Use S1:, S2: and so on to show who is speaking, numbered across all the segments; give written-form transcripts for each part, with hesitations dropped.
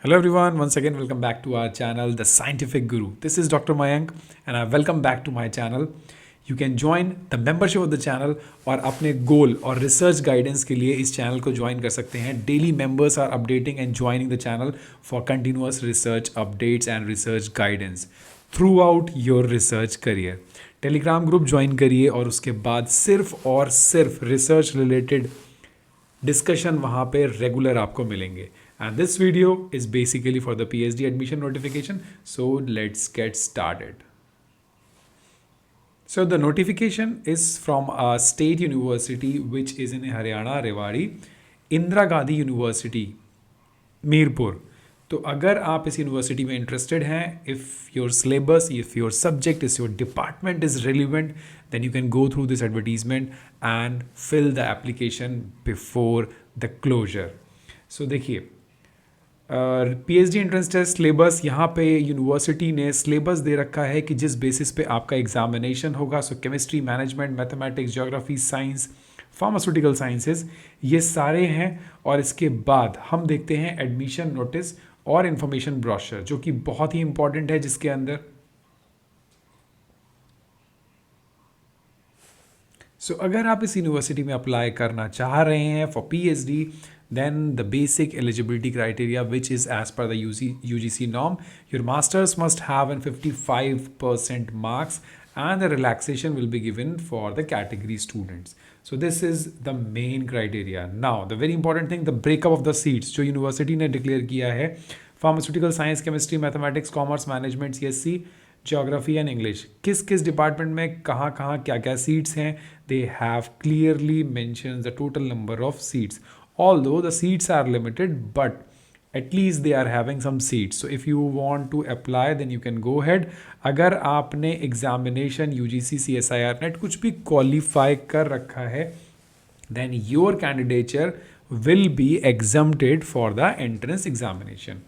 S1: Hello everyone, once again welcome back to our channel The Scientific Guru. This is Dr. Mayank and I welcome back to my channel. You can join the membership of the channel और अपने गोल और research guidance के लिए इस channel को join कर सकते हैं. Daily members are updating and joining the channel for continuous research updates and research guidance throughout your research career. Telegram group join करिए और उसके बाद सिर्फ और सिर्फ रिसर्च रिलेटेड डिस्कशन वहाँ पे रेगुलर आपको मिलेंगे. And this video is basically for the PhD admission notification. So let's get started. So the notification is from a state university which is in Haryana, Rewari, Indira Gandhi University, Mirpur. तो अगर आप इस university में interested हैं, if your syllabus, if your subject, if your department is relevant, then you can go through this advertisement and fill the application before the closure. So देखिए, PhD entrance test syllabus यहाँ पे university ने syllabus दे रखा है कि जिस basis पे आपका एग्जामिनेशन होगा. So chemistry, management, mathematics, geography, science, pharmaceutical sciences, ये सारे हैं. और इसके बाद हम देखते हैं एडमिशन नोटिस और इन्फॉर्मेशन ब्रोशर, जो कि बहुत ही इंपॉर्टेंट है, जिसके अंदर अगर आप इस यूनिवर्सिटी में अप्लाई करना चाह रहे हैं for PhD, then the basic eligibility criteria, which is as per the UGC norm, your masters must have an 55% marks and the relaxation will be given for the category students. So this is the main criteria. Now the very important thing, the breakup of the seats जो university ने declare किया है, pharmaceutical science, chemistry, mathematics, commerce, management, CSC, geography and English, किस किस department में कहाँ कहाँ क्या क्या सीट्स हैं, they have clearly mention the total number of seats. Although the seats are limited, but at least they are having some seats. So if you want to apply, then you can go ahead. अगर आपने examination UGC, CSIR net कुछ भी qualify कर रखा है, then your candidature will be exempted for the entrance examination.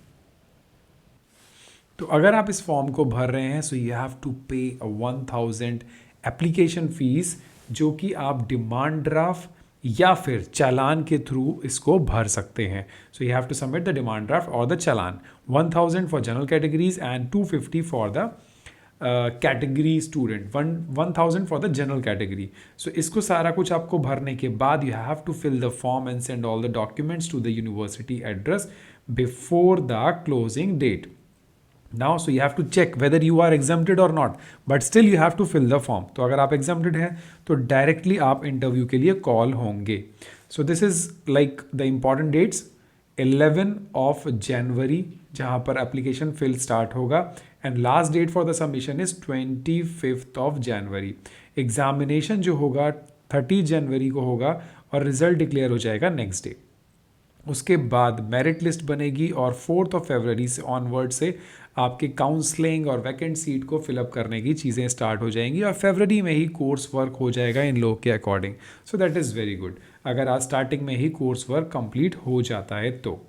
S1: तो अगर आप इस फॉर्म को भर रहे हैं, so you have to pay a 1000 application fees, जो कि आप डिमांड ड्राफ्ट या फिर चालान के थ्रू इसको भर सकते हैं. So you have to submit the demand draft और the challan. 1000 for general categories and 250 for the category student, 1000 for the general category. So इसको सारा कुछ आपको भरने के बाद you have to fill the form and send all the documents to the university address before the closing date. Now, so you have to check whether you are exempted or not, but still you have to fill the form. तो अगर आप exempted हैं तो directly आप interview के लिए call होंगे. So this is like the important dates. 11 of January जहाँ पर application fill start होगा and last date for the submission is 25th of January. Examination जो होगा 30 जनवरी को होगा और result declare हो जाएगा next day. उसके बाद मेरिट लिस्ट बनेगी और 4 फरवरी से ऑनवर्ड से आपके काउंसलिंग और वैकेंट सीट को फिलअप करने की चीज़ें स्टार्ट हो जाएंगी और फरवरी में ही कोर्स वर्क हो जाएगा इन लोग के according. So that is very good अगर आज स्टार्टिंग में ही कोर्स वर्क कंप्लीट हो जाता है तो.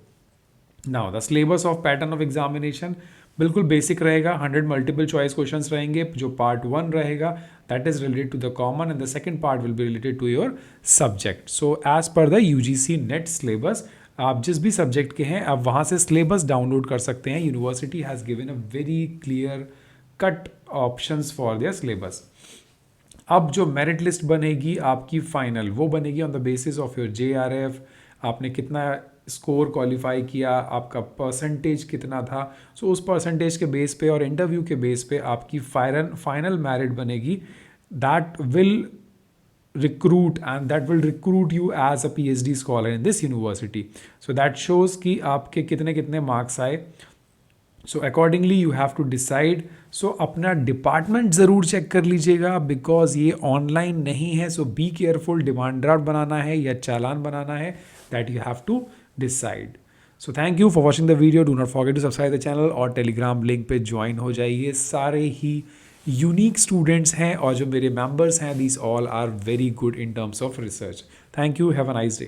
S1: Now the syllabus of pattern of examination बिल्कुल बेसिक रहेगा. 100 मल्टीपल चॉइस क्वेश्चंस रहेंगे. जो पार्ट 1 रहेगा that is related to the common and the second part will be related to your subject. So as per the UGC NET syllabus, आप जिस भी subject के हैं आप वहाँ से सिलेबस डाउनलोड कर सकते हैं. University has given a very clear cut options for their syllabus. अब जो मेरिट लिस्ट बनेगी आपकी फाइनल, वो बनेगी on the basis of your JRF. आपने कितना स्कोर क्वालिफाई किया, आपका परसेंटेज कितना था. सो उस परसेंटेज के बेस पे और इंटरव्यू के बेस पे आपकी फाइनल मेरिट बनेगी. That will recruit and that will recruit you as a PhD scholar in this university. So that shows कि आपके कितने कितने मार्क्स आए. So accordingly you have to decide. So अपना डिपार्टमेंट ज़रूर चेक कर लीजिएगा बिकॉज ये ऑनलाइन नहीं है. So be careful, demand draft बनाना है या चालान बनाना है, that you have to decide. So thank you for watching the video. Do not forget to subscribe the channel और टेलीग्राम लिंक पे ज्वाइन हो जाइए. सारे ही यूनिक स्टूडेंट्स हैं और जो मेरे मेंबर्स हैं, these all are very good in terms of research. Thank you. Have a nice day.